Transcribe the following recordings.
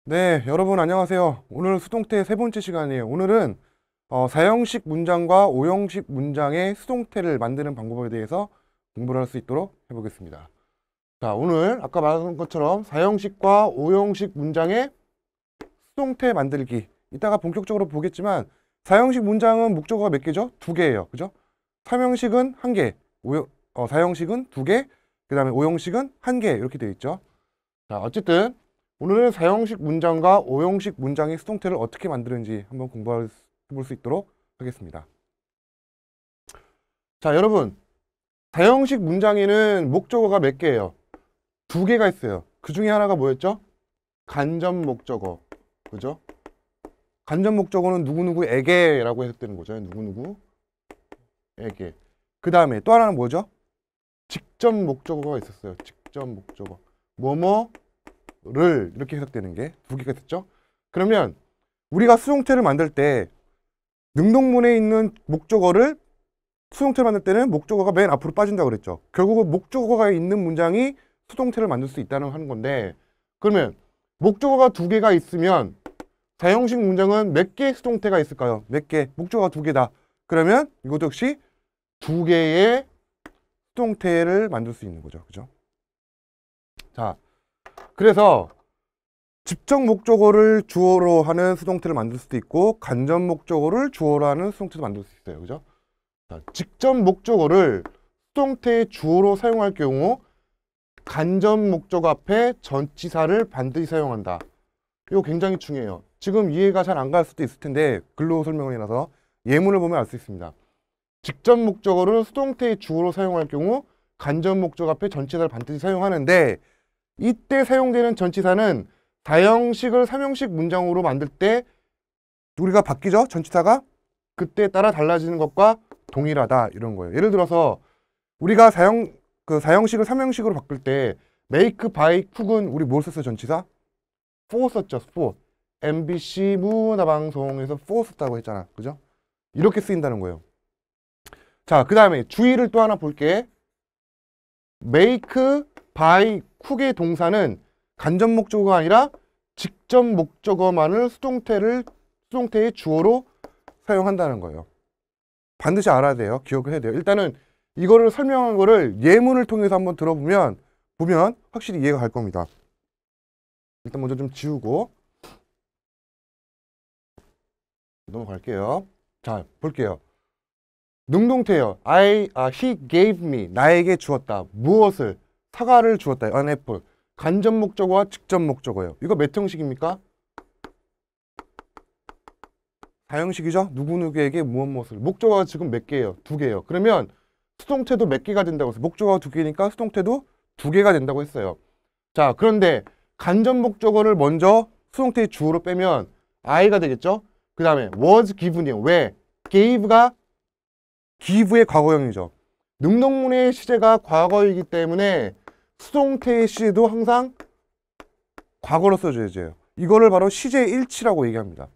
네, 여러분 안녕하세요. 오늘 수동태 세 번째 시간이에요. 오늘은 사형식 문장과 오형식 문장의 수동태를 만드는 방법에 대해서 공부를 할 수 있도록 해보겠습니다. 자, 오늘 아까 말한 것처럼 사형식과 오형식 문장의 수동태 만들기. 이따가 본격적으로 보겠지만 사형식 문장은 목적어가 몇 개죠? 두 개예요. 그죠? 삼형식은 한 개, 사형식은 두 개, 그 다음에 오형식은 한 개 이렇게 되어 있죠. 자, 어쨌든 오늘은 사형식 문장과 오형식 문장의 수동태를 어떻게 만드는지 한번 공부해 볼 수 있도록 하겠습니다. 자, 여러분, 사형식 문장에는 목적어가 몇 개예요? 두 개가 있어요. 그 중에 하나가 뭐였죠? 간접 목적어. 그죠? 간접 목적어는 누구누구에게라고 해석되는 거죠. 누구누구에게. 그 다음에 또 하나는 뭐죠? 직접 목적어가 있었어요. 직접 목적어. 뭐뭐를 이렇게 해석되는 게 두 개가 됐죠? 그러면 우리가 수동태를 만들 때 능동문에 있는 목적어를 수동태를 만들 때는 목적어가 맨 앞으로 빠진다고 그랬죠. 결국은 목적어가 있는 문장이 수동태를 만들 수 있다는 하는 건데, 그러면 목적어가 두 개가 있으면 사형식 문장은 몇 개의 수동태가 있을까요? 몇 개? 목적어가 두 개다. 그러면 이것 역시 두 개의 수동태를 만들 수 있는 거죠. 그죠? 자, 그래서 직접 목적어를 주어로 하는 수동태를 만들 수도 있고 간접 목적어를 주어로 하는 수동태도 만들 수 있어요. 그죠? 자, 직접 목적어를 수동태의 주어로 사용할 경우 간접 목적어 앞에 전치사를 반드시 사용한다. 이거 굉장히 중요해요. 지금 이해가 잘 안 갈 수도 있을 텐데 글로 설명을 해놔서 예문을 보면 알 수 있습니다. 직접 목적어를 수동태의 주어로 사용할 경우 간접 목적어 앞에 전치사를 반드시 사용하는데, 이때 사용되는 전치사는 사형식을 삼형식 문장으로 만들 때 우리가 바뀌죠? 전치사가 그때 따라 달라지는 것과 동일하다 이런 거예요. 예를 들어서 우리가 사형식을 삼형식으로 바꿀 때 make, buy, cook은 우리 뭘 썼어요? 전치사? for 썼죠. for. MBC 문화방송에서 for 썼다고 했잖아. 그죠? 이렇게 쓰인다는 거예요. 자, 그 다음에 주의를 또 하나 볼게. make, buy, cook의 동사는 간접 목적어가 아니라 직접 목적어만을 수동태의 주어로 사용한다는 거예요. 반드시 알아야 돼요. 기억을 해야 돼요. 일단은 이거를 설명한 거를 예문을 통해서 한번 들어보면 확실히 이해가 갈 겁니다. 일단 먼저 좀 지우고 넘어갈게요. 자, 볼게요. 능동태요. he gave me. 나에게 주었다. 무엇을? 사과를 주었다. an apple. 간접 목적어와 직접 목적어예요. 이거 몇 형식입니까? 사형식이죠. 누구누구에게 무엇을. 목적어가 지금 몇 개예요? 두 개예요. 그러면 수동태도 몇 개가 된다고 했어요. 목적어가 두 개니까 수동태도 두 개가 된다고 했어요. 자, 그런데 간접 목적어를 먼저 수동태의 주어로 빼면 I가 되겠죠? 그 다음에 was given이에요. 왜? gave가 give의 과거형이죠. 능동문의 시제가 과거이기 때문에 수동태의 시제도 항상 과거로 써줘야 돼요. 이거를 바로 시제 일치라고 얘기합니다.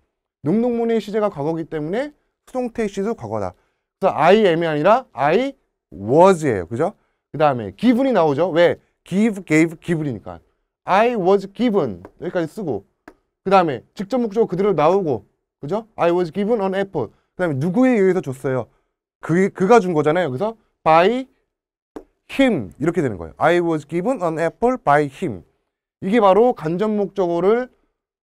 능동문의 시제가 과거이기 때문에 수동태의 시제도 과거다. 그래서 I am이 아니라 I was예요. 그죠? 그 다음에 given이 나오죠. 왜? give, gave, given이니까. I was given 여기까지 쓰고, 그 다음에 직접 목적어 그대로 나오고, 그죠? I was given an apple. 그 다음에 누구에 의해서 줬어요? 그가 준 거잖아요. 그래서 by him 이렇게 되는 거예요. I was given an apple by him. 이게 바로 간접 목적어를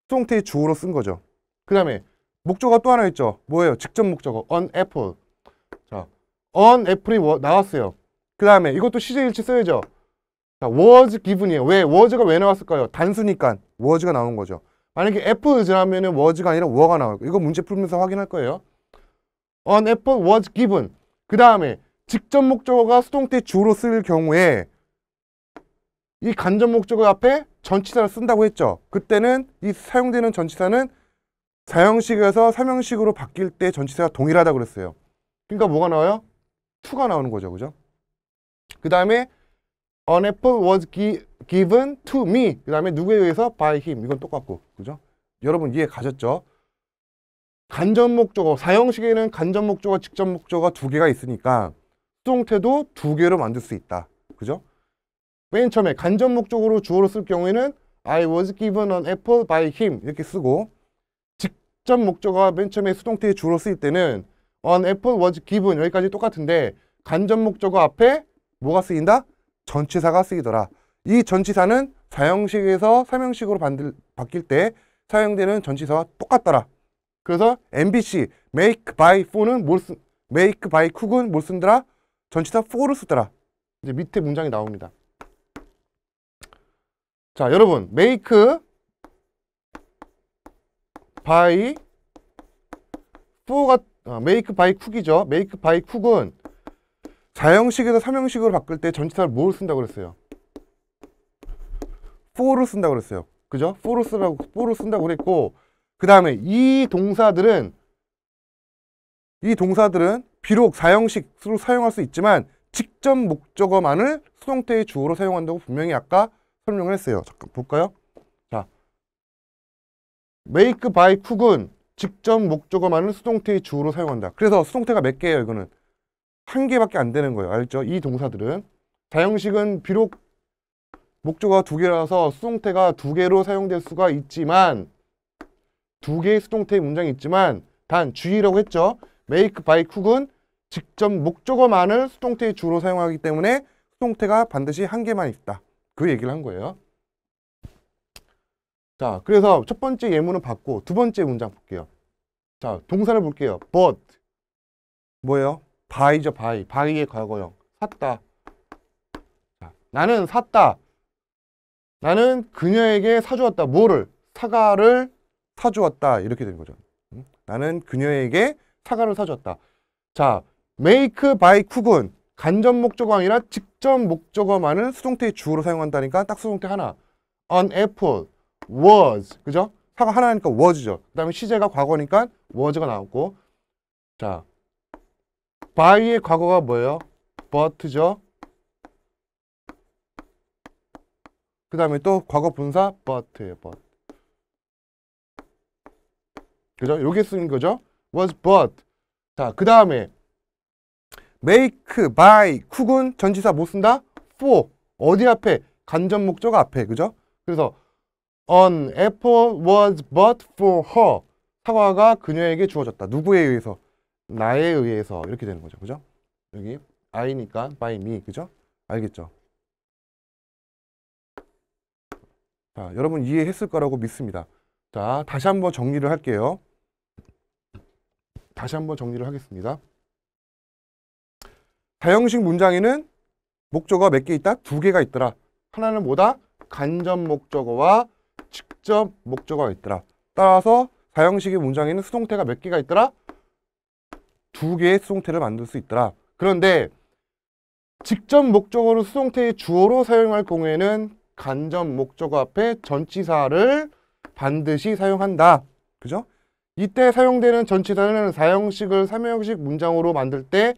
수동태의 주어로 쓴 거죠. 그 다음에 목적어가 또 하나 있죠. 뭐예요? 직접 목적어 an apple. 자, an apple이 나왔어요. 그 다음에 이것도 시제일치 써야죠. 자, was given이에요. 왜? was가 왜 나왔을까요? 단수니까 was가 나온 거죠. 만약에 apple's 하면은 was가 아니라 were가 나와요. 이거 문제 풀면서 확인할 거예요. An apple was given. 그 다음에 직접 목적어가 수동태 주로 쓸 경우에 이 간접 목적어 앞에 전치사를 쓴다고 했죠. 그때는 이 사용되는 전치사는 사형식에서 삼형식으로 바뀔 때 전치사가 동일하다고 그랬어요. 그러니까 뭐가 나와요? to가 나오는 거죠. 그죠? 그 다음에 An apple was given to me. 그 다음에 누구에 의해서? by him. 이건 똑같고. 그죠? 여러분 이해 가셨죠? 간접 목적어, 사형식에는 간접 목적어, 직접 목적어가 두 개가 있으니까 수동태도 두 개로 만들 수 있다. 그죠? 맨 처음에 간접 목적어로 주어로 쓸 경우에는 I was given an apple by him 이렇게 쓰고 직접 목적어가 맨 처음에 수동태의 주로 쓰일 때는 an apple was given 여기까지 똑같은데 간접 목적어 앞에 뭐가 쓰인다? 전치사가 쓰이더라. 이 전치사는 사형식에서 삼형식으로 바뀔 때 사용되는 전치사와 똑같더라. 그래서 MBC make by for는 make by cook은 뭘 쓴더라? 전치사 for를 쓰더라. 이제 밑에 문장이 나옵니다. 자, 여러분 make by for가 make by cook이죠. make by cook은 사형식에서 삼형식으로 바꿀 때 전치사를 뭘 쓴다고 그랬어요? for를 쓴다고 그랬어요. 그죠? for를 쓴다고 그랬고 그 다음에 이 동사들은 비록 사형식으로 사용할 수 있지만 직접 목적어만을 수동태의 주어로 사용한다고 분명히 아까 설명을 했어요. 잠깐 볼까요? 자, make by cook은 직접 목적어만을 수동태의 주어로 사용한다. 그래서 수동태가 몇 개예요? 이거는 한 개밖에 안 되는 거예요. 알죠? 이 동사들은 사형식은 비록 목적어가 두 개라서 수동태가 두 개로 사용될 수가 있지만 두 개의 수동태의 문장이 있지만 단 주의라고 했죠. make by cook은 직접 목적어만을 수동태의 주로 사용하기 때문에 수동태가 반드시 한 개만 있다. 그 얘기를 한 거예요. 자, 그래서 첫 번째 예문은 봤고 두 번째 문장 볼게요. 자, 동사를 볼게요. bought 뭐예요? buy죠. buy의 과거형. 샀다. 자, 나는 샀다. 나는 그녀에게 사주었다. 뭐를? 사과를 사주었다. 이렇게 되는 거죠. 나는 그녀에게 사과를 사주었다. 자, make by cook은 간접 목적어가 아니라 직접 목적어만을 수동태의 주어로 사용한다니까 딱 수동태 하나. an apple was. 그죠? 사과 하나니까 was죠. 그 다음에 시제가 과거니까 was가 나왔고. 자, by의 과거가 뭐예요? but죠. 그 다음에 또 과거 분사 but예요. but. 그죠? 요게 쓰는 거죠. was but. 자, 그 다음에 make by cook은 전치사 못 쓴다? for. 어디 앞에? 간접 목적어 앞에. 그죠? 그래서 an apple was bought for her. 사과가 그녀에게 주어졌다. 누구에 의해서? 나에 의해서. 이렇게 되는 거죠. 그죠? 여기 I니까 by me. 그죠? 알겠죠? 자, 여러분 이해했을 거라고 믿습니다. 자, 다시 한번 정리를 할게요. 다시 한번 정리를 하겠습니다. 사형식 문장에는 목적어가 몇 개 있다? 두 개가 있더라. 하나는 뭐다? 간접 목적어와 직접 목적어가 있더라. 따라서 사형식의 문장에는 수동태가 몇 개가 있더라? 두 개의 수동태를 만들 수 있더라. 그런데 직접 목적어를 수동태의 주어로 사용할 경우에는 간접 목적어 앞에 전치사를 반드시 사용한다. 그죠? 이때 사용되는 전치사는 사형식을 삼형식 문장으로 만들 때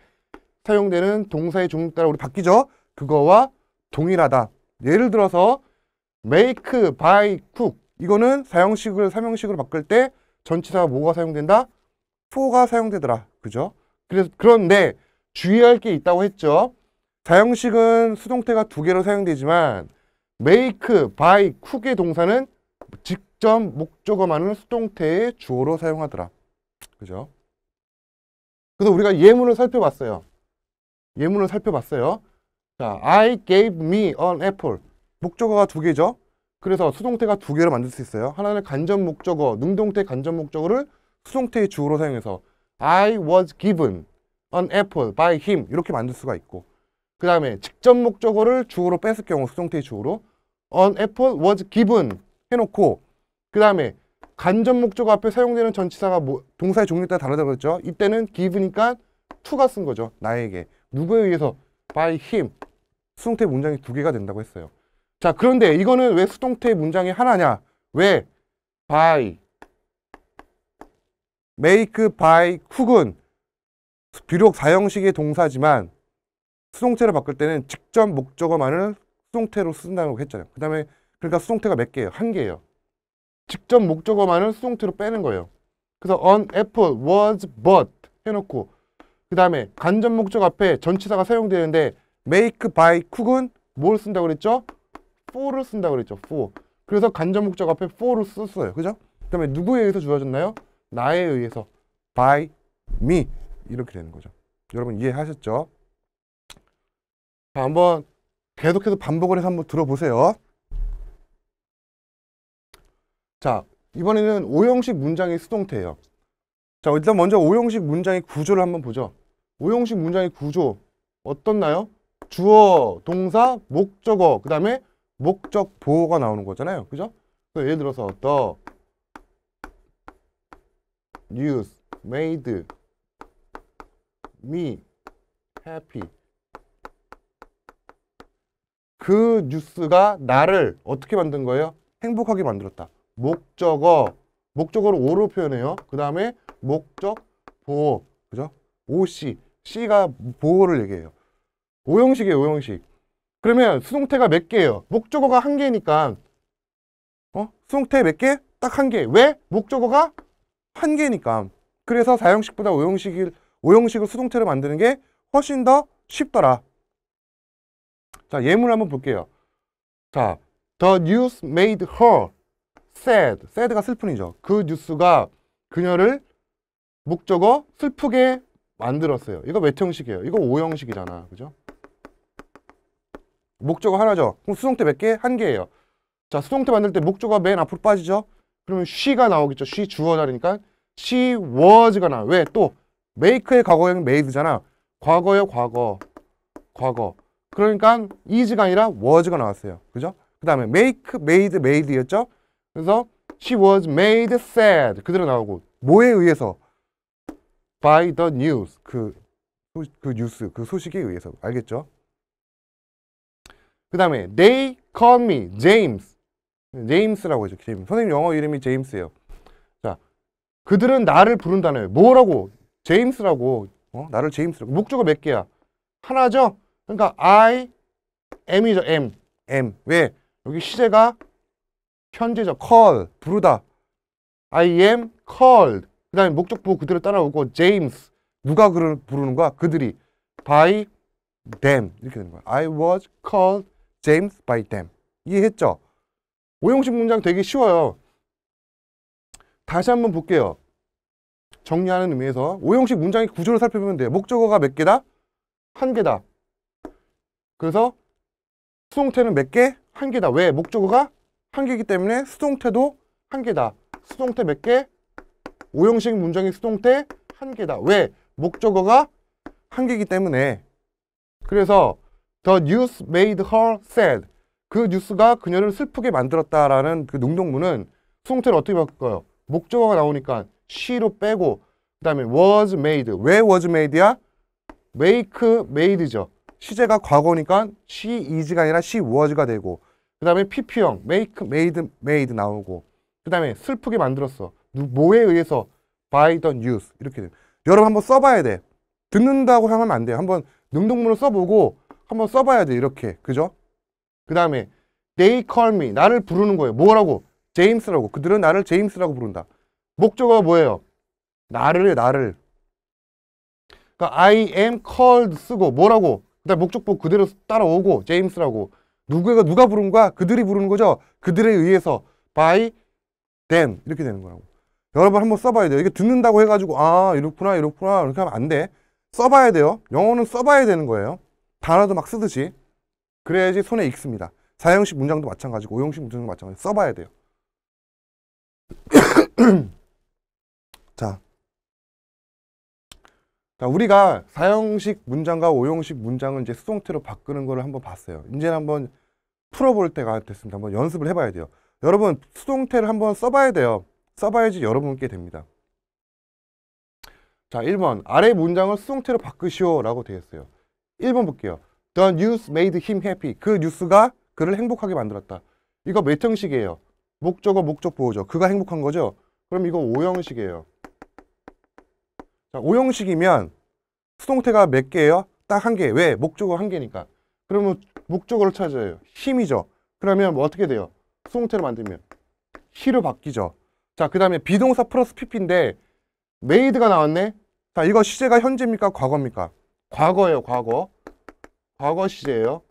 사용되는 동사의 종류에 따라 우리 바뀌죠? 그거와 동일하다. 예를 들어서 make, buy, cook 이거는 사형식을 삼형식으로 바꿀 때 전치사가 뭐가 사용된다? for가 사용되더라. 그죠? 그런데 주의할 게 있다고 했죠? 사형식은 수동태가 두 개로 사용되지만 make, buy, cook의 동사는 직접 목적어만을 수동태의 주어로 사용하더라. 그죠? 그래서 우리가 예문을 살펴봤어요. 자, I gave me an apple. 목적어가 두 개죠. 그래서 수동태가 두 개로 만들 수 있어요. 하나는 간접 목적어, 능동태 간접 목적어를 수동태의 주어로 사용해서 I was given an apple by him 이렇게 만들 수가 있고 그 다음에 직접 목적어를 주어로 뺐을 경우 수동태의 주어로 an apple was given 해놓고 그 다음에 간접 목적어 앞에 사용되는 전치사가 동사의 종류에 따라 다르다고 했죠. 이때는 give니까 to가 쓴 거죠. 나에게. 누구에 의해서? by him. 수동태 문장이 두 개가 된다고 했어요. 자, 그런데 이거는 왜 수동태 문장이 하나냐? 왜? by, make, by, cook은 비록 사형식의 동사지만 수동태를 바꿀 때는 직접 목적어만을 수동태로 쓴다고 했잖아요. 그 다음에 그러니까 수동태가 몇 개예요? 한 개예요. 직접 목적어만을 수동태로 빼는 거예요. 그래서 an apple was bought 해놓고 그 다음에 간접 목적 앞에 전치사가 사용되는데 make, by, cook은 뭘 쓴다고 그랬죠? for를 쓴다고 그랬죠. for. 그래서 간접 목적 앞에 for를 썼어요. 그죠? 그 다음에 누구에 의해서 주어졌나요? 나에 의해서. by me. 이렇게 되는 거죠. 여러분 이해하셨죠? 자, 한번 계속해서 반복을 해서 한번 들어보세요. 자, 이번에는 5형식 문장의 수동태예요. 자, 일단 먼저 5형식 문장의 구조를 한번 보죠. 5형식 문장의 구조 어떻나요? 주어, 동사, 목적어, 그 다음에 목적 보어가 나오는 거잖아요. 그죠? 예를 들어서 the news made me happy. 그 뉴스가 나를 어떻게 만든 거예요? 행복하게 만들었다. 목적어, 목적어로 오로 표현해요. 그 다음에 목적 보어, 그죠? OC, C가 보어를 얘기해요. 5형식이에요, 5형식. 그러면 수동태가 몇 개예요? 목적어가 한 개니까 수동태 몇 개? 딱 한 개. 왜? 목적어가 한 개니까. 그래서 4형식보다 5형식을 수동태로 만드는 게 훨씬 더 쉽더라. 자, 예문을 한번 볼게요. 자, the news made her sad. sad가 슬픈이죠. 그 뉴스가 그녀를 목적어 슬프게 만들었어요. 이거 몇 형식이에요? 이거 5형식이잖아. 그죠? 목적어 하나죠. 그럼 수동태 몇 개? 한 개예요. 자, 수동태 만들 때 목적어가 맨 앞으로 빠지죠? 그러면 she가 나오겠죠. she 주어 자리니까 she was가 나와요. 왜? 또 make의 과거형 made잖아. 과거요, 과거. 그러니까 is가 아니라 was가 나왔어요. 그죠? 그 다음에 make, made, made였죠? 그래서 she was made sad. 그대로 나오고 뭐에 의해서? by the news. 그 뉴스, 그 소식에 의해서. 알겠죠? 그 다음에 they call me James. 제임스라고 하죠. 제임스. 선생님 영어 이름이 제임스예요. 자, 그들은 나를 부른다네요. 뭐라고? 제임스라고. 나를 제임스라고. 목적어 몇 개야? 하나죠? 그러니까 I am이죠. am. 왜? 여기 시제가 현재죠. call. 부르다. I am called. 그 다음에 목적보 그대로 따라오고 James. 누가 부르는 거야? 그들이. by them. 이렇게 되는 거야. I was called James by them. 이해했죠? 5형식 문장 되게 쉬워요. 다시 한번 볼게요. 정리하는 의미에서 5형식 문장의 구조를 살펴보면 돼요. 목적어가 몇 개다? 한 개다. 그래서 수동태는 몇 개? 한 개다. 왜? 목적어가 한 개이기 때문에 수동태도 한 개다. 수동태 몇 개? 5형식 문장의 수동태 한 개다. 왜? 목적어가 한 개이기 때문에. 그래서 the news made her sad. 그 뉴스가 그녀를 슬프게 만들었다라는 그 능동문은 수동태를 어떻게 바꿀까요? 목적어가 나오니까 she로 빼고 그 다음에 was made. 왜 was made야? make made죠. 시제가 과거니까 she is가 아니라 she was가 되고 그 다음에 pp형 make made 나오고 그 다음에 슬프게 만들었어. 뭐에 의해서? by the news. 이렇게 돼요. 여러분 한번 써봐야 돼. 듣는다고 하면 안 돼요. 한번 능동문을 써보고 한번 써봐야 돼. 이렇게. 그죠? 그 다음에 they call me. 나를 부르는 거예요. 뭐라고? 제임스라고. 그들은 나를 제임스라고 부른다. 목적어가 뭐예요? 나를. 그러니까 I am called 쓰고 뭐라고? 그다음 목적보 그대로 따라오고 제임스라고. 누가 부른 거야? 그들이 부르는 거죠. 그들에 의해서 by them 이렇게 되는 거라고. 여러분 한번 써봐야 돼요. 이게 듣는다고 해가지고 이렇구나 이렇게 하면 안 돼. 써봐야 돼요. 영어는 써봐야 되는 거예요. 단어도 막 쓰듯이. 그래야지 손에 익습니다. 4형식 문장도 마찬가지고 5형식 문장도 마찬가지고 써봐야 돼요. 자, 우리가 4형식 문장과 5형식 문장을 이제 수동태로 바꾸는 거를 한번 봤어요. 이제는 한번 풀어볼 때가 됐습니다. 한번 연습을 해봐야 돼요. 여러분 수동태를 한번 써봐야 돼요. 써봐야지 여러분께 됩니다. 자, 1번 아래 문장을 수동태로 바꾸시오 라고 되어 있어요. 1번 볼게요. The news made him happy. 그 뉴스가 그를 행복하게 만들었다. 이거 몇 형식이에요? 목적어, 목적 보호죠. 그가 행복한 거죠? 그럼 이거 5형식이에요. 자, 5형식이면 수동태가 몇 개예요? 딱 한 개. 왜? 목적어 한 개니까. 그러면 목적어를 찾아요. 힘이죠. 그러면 뭐 어떻게 돼요? 수동태로 만들면 he로 바뀌죠. 자, 그 다음에 비동사 플러스 pp인데 made가 나왔네. 자, 이거 시제가 현재입니까? 과거입니까? 과거예요. 과거 시제예요.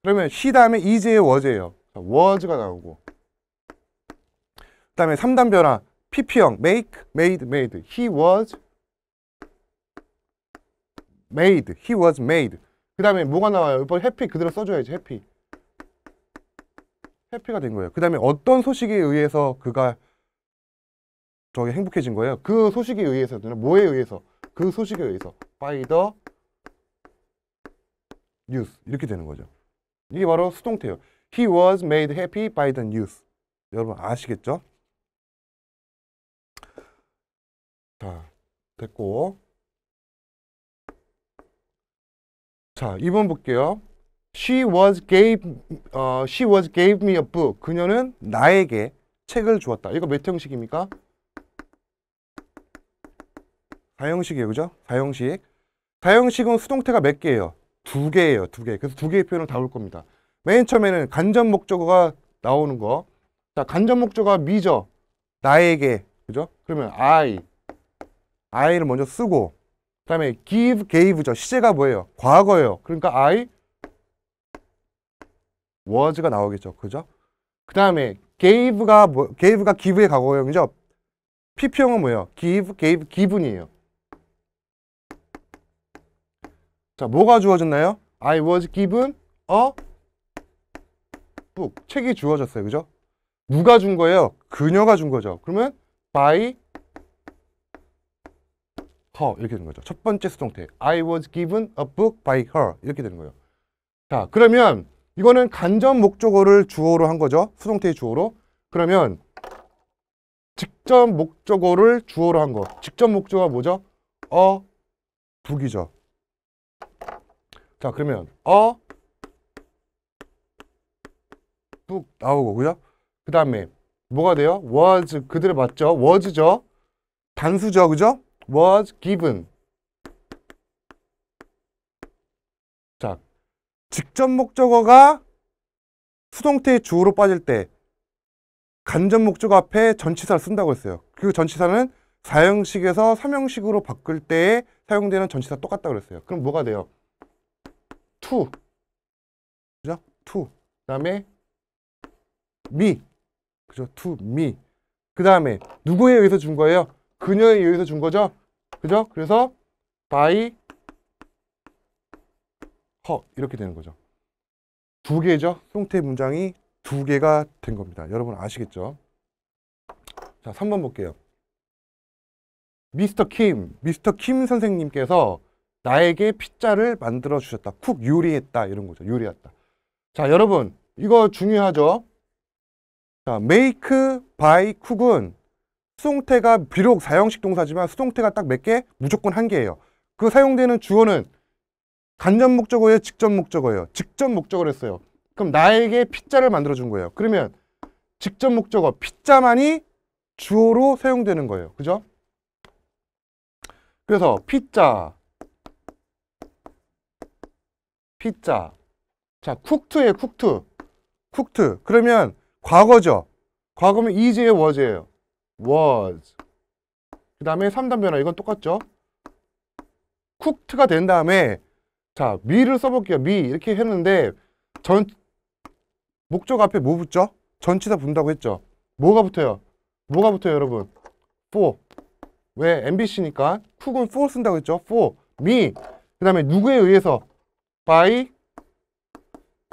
그러면 he 다음에 is의 was예요. was가 나오고 다음에 3단 변화 PP형 make, made, made. He was made. He was made. 그 다음에 뭐가 나와요? 이번 happy 그대로 써줘야지. happy. 해피가 된 거예요. 그 다음에 어떤 소식에 의해서 그가 저기 행복해진 거예요? 그 소식에 의해서, 뭐에 의해서? 그 소식에 의해서. by the news. 이렇게 되는 거죠. 이게 바로 수동태예요. He was made happy by the news. 여러분 아시겠죠? 자, 됐고. 자, 2번 볼게요. She was gave me a book. 그녀는 나에게 책을 주었다. 이거 몇 형식입니까? 4형식이에요. 그죠? 4형식. 4형식은 수동태가 몇 개예요? 2개예요. 2개. 그래서 2개의 표현을 다 올 겁니다. 맨 처음에는 간접 목적어가 나오는 거. 자, 간접 목적어가 me죠. 나에게. 그죠? 그러면 I를 먼저 쓰고, 그 다음에 give, gave죠. 시제가 뭐예요? 과거예요. 그러니까 I was가 나오겠죠. 그죠? 그 다음에 gave가 give의 과거형이죠. PP형은 뭐예요? give, gave, given이에요. 자, 뭐가 주어졌나요? I was given a book. 책이 주어졌어요. 그죠? 누가 준 거예요? 그녀가 준 거죠. 그러면 by her 이렇게 되는 거죠. 첫 번째 수동태. I was given a book by her 이렇게 되는 거예요. 자, 그러면 이거는 간접 목적어를 주어로 한 거죠. 수동태의 주어로. 그러면 직접 목적어를 주어로 한 거. 직접 목적어가 뭐죠? a book이죠. 자, 그러면 a book 나오고, 그죠? 그 다음에 뭐가 돼요? was 그대로 맞죠? was죠. 단수죠. 그죠? was given. 자, 직접 목적어가 수동태의 주어로 빠질 때 간접 목적어 앞에 전치사를 쓴다고 했어요. 그 전치사는 4형식에서 3형식으로 바꿀 때에 사용되는 전치사 똑같다고 그랬어요. 그럼 뭐가 돼요? to. 그죠? to. 그 다음에 me. 그죠? to me. 그 다음에 누구에 의해서 준 거예요? 그녀에 의해서 준 거죠? 그죠? 그래서 by her 이렇게 되는 거죠. 2개죠? 수동태 문장이 2개가 된 겁니다. 여러분 아시겠죠? 자, 3번 볼게요. 미스터 킴 선생님께서 나에게 피자를 만들어 주셨다. 쿡 요리했다 이런 거죠. 요리했다. 자, 여러분 이거 중요하죠? 자, make, buy, cook은 수동태가 비록 4형식 동사지만 수동태가 딱 몇 개? 무조건 1개예요. 그 사용되는 주어는 간접 목적어예요? 직접 목적어예요? 직접 목적어를 했어요. 그럼 나에게 피자를 만들어 준 거예요. 그러면 직접 목적어 피자만이 주어로 사용되는 거예요. 그죠? 그래서 피자. 자, cooked예요. cooked. 그러면 과거죠. 과거면 is예요, was예요? was. 그 다음에 3단 변화. 이건 똑같죠? cooked가 된 다음에 자, me를 써볼게요. me 이렇게 했는데 목적 앞에 뭐 붙죠? 전치사 붙는다고 했죠. 뭐가 붙어요? 여러분? for. 왜? MBC니까 cook은 for 쓴다고 했죠. for me. 그 다음에 누구에 의해서? by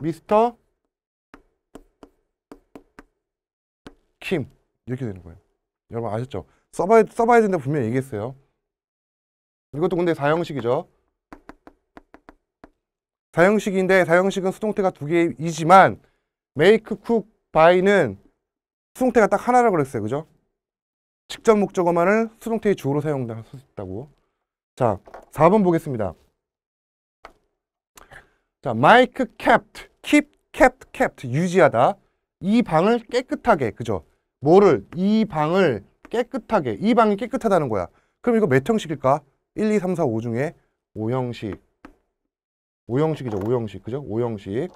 Mr. Kim 이렇게 되는 거예요. 여러분 아셨죠? 써봐야 된다 분명히 얘기했어요. 이것도 근데 4형식이죠. 4형식인데 4형식은 수동태가 2개이지만 make, cook, buy는 수동태가 딱 하나라고 그랬어요. 그죠? 직접 목적어만을 수동태의 주어로 사용할 수 있다고. 자, 4번 보겠습니다. 자, Mike kept, kept 유지하다. 이 방을 깨끗하게, 그죠? 이 방을 깨끗하게, 이 방이 깨끗하다는 거야. 그럼 이거 몇 형식일까? 1, 2, 3, 4, 5 중에 5형식. 5형식이죠, 5형식. 그죠? 5형식.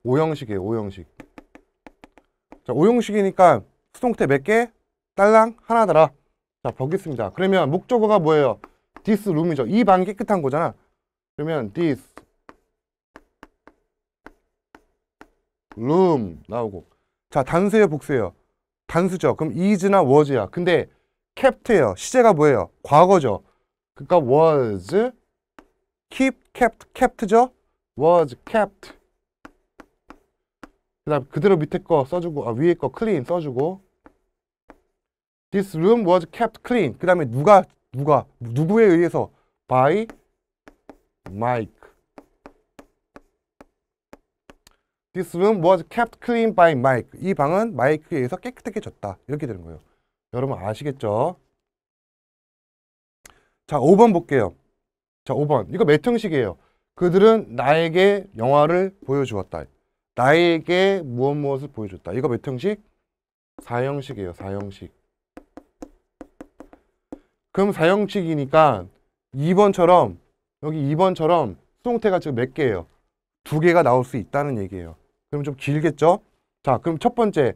5형식이에요, 5형식. 자, 5형식이니까 수동태 몇 개? 딸랑 하나더라. 자, 보겠습니다. 그러면 목적어가 뭐예요? this room이죠. 이 방이 깨끗한 거잖아. 그러면 this room 나오고. 자, 단수예요, 복수예요? 단수죠. 그럼 is나 was야. 근데 kept예요. 시제가 뭐예요? 과거죠. 그러니까 was, kept죠? was kept. 그다음 그대로 밑에 거 써주고, 위에 거 clean 써주고. This room was kept clean. 그다음에 누구에 의해서? By Mike. This room was kept clean by Mike. 이 방은 마이크에 의해서 깨끗해졌다. 이렇게 되는 거예요. 여러분 아시겠죠? 자, 5번 볼게요. 자, 5번. 이거 몇 형식이에요? 그들은 나에게 영화를 보여주었다. 나에게 무엇을 보여줬다. 이거 몇 형식? 4형식이에요. 4형식. 그럼 4형식이니까 2번처럼 여기 2번처럼 수동태가 지금 몇 개예요? 2개가 나올 수 있다는 얘기예요. 그럼 좀 길겠죠? 자, 그럼 첫 번째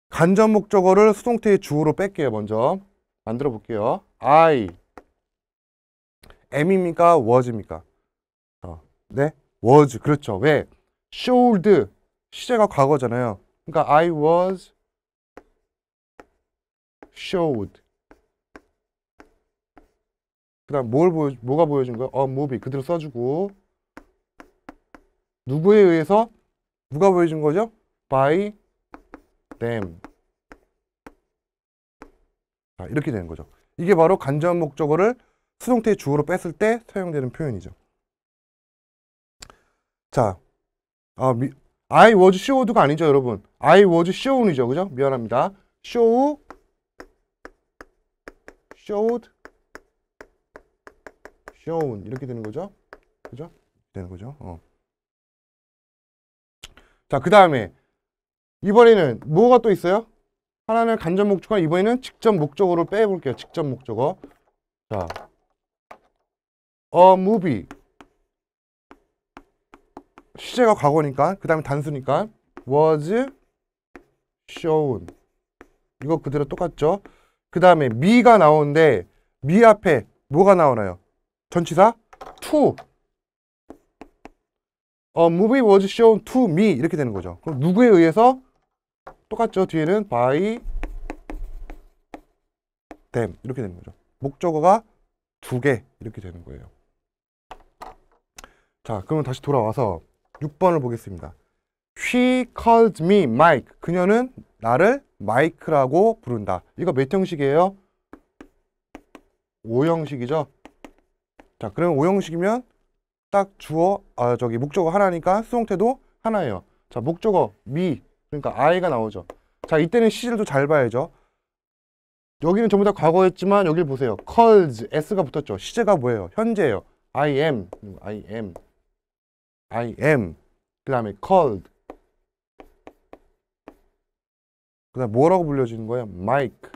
간접 목적어를 수동태의 주어로 뺄게요. 먼저 만들어 볼게요. I am입니까? was입니까? 네? was. 그렇죠. 왜? showed 시제가 과거잖아요. 그러니까 I was showed. 그 다음 뭐가 보여준 거예요? A movie. 그대로 써주고 누구에 의해서? 누가 보여준 거죠? By them. 자, 이렇게 되는 거죠. 이게 바로 간접 목적어를 수동태의 주어로 뺐을 때 사용되는 표현이죠. 자, I was showed가 아니죠, 여러분. I was shown이죠, 그죠? 미안합니다. showed, shown 이렇게 되는 거죠, 그죠? 되는 거죠. 자, 그 다음에 이번에는 뭐가 또 있어요? 하나는 간접 목적어, 이번에는 직접 목적어를 빼볼게요. 직접 목적어. 자, a movie. 시제가 과거니까, 그 다음에 단수니까 was shown. 이거 그대로 똑같죠? 그 다음에 me가 나오는데 me 앞에 뭐가 나오나요? 전치사 to. A movie was shown to me 이렇게 되는 거죠. 그럼 누구에 의해서? 똑같죠. 뒤에는 by them 이렇게 되는 거죠. 목적어가 2개 이렇게 되는 거예요. 자, 그러면 다시 돌아와서 6번을 보겠습니다. She called me Mike. 그녀는 나를 마이크라고 부른다. 이거 몇 형식이에요? 5형식이죠. 자, 그러면 5형식이면 딱 목적어 하나니까 수동태도 하나예요. 자, 목적어 me 그러니까 I가 나오죠. 자, 이때는 시제도 잘 봐야죠. 여기는 전부 다 과거였지만 여기를 보세요. calls s가 붙었죠. 시제가 뭐예요? 현재예요. I am. 그 다음에 called. 그 다음에 뭐라고 불려지는 거예요? Mike.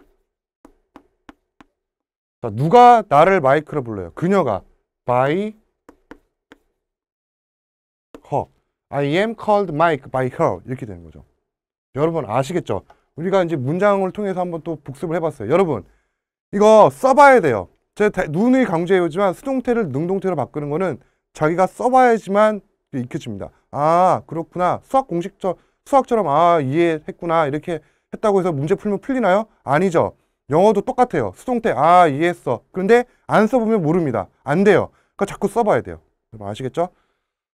자, 누가 나를 마이크로 불러요? 그녀가 by her. I am called Mike by her. 이렇게 되는 거죠. 여러분 아시겠죠? 우리가 이제 문장을 통해서 한번 또 복습을 해봤어요. 여러분 이거 써봐야 돼요. 제가 누누이 강조해오지만 수동태를 능동태로 바꾸는 거는 자기가 써봐야지만 익혀집니다. 아, 그렇구나. 수학처럼 이해했구나 이렇게 했다고 해서 문제 풀면 풀리나요? 아니죠. 영어도 똑같아요. 수동태 이해했어. 그런데 안 써보면 모릅니다. 안 돼요. 그러니까 자꾸 써봐야 돼요. 여러분 아시겠죠?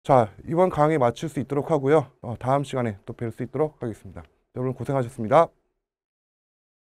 자, 이번 강의 마칠 수 있도록 하고요. 다음 시간에 또 뵐 수 있도록 하겠습니다. 여러분 고생하셨습니다.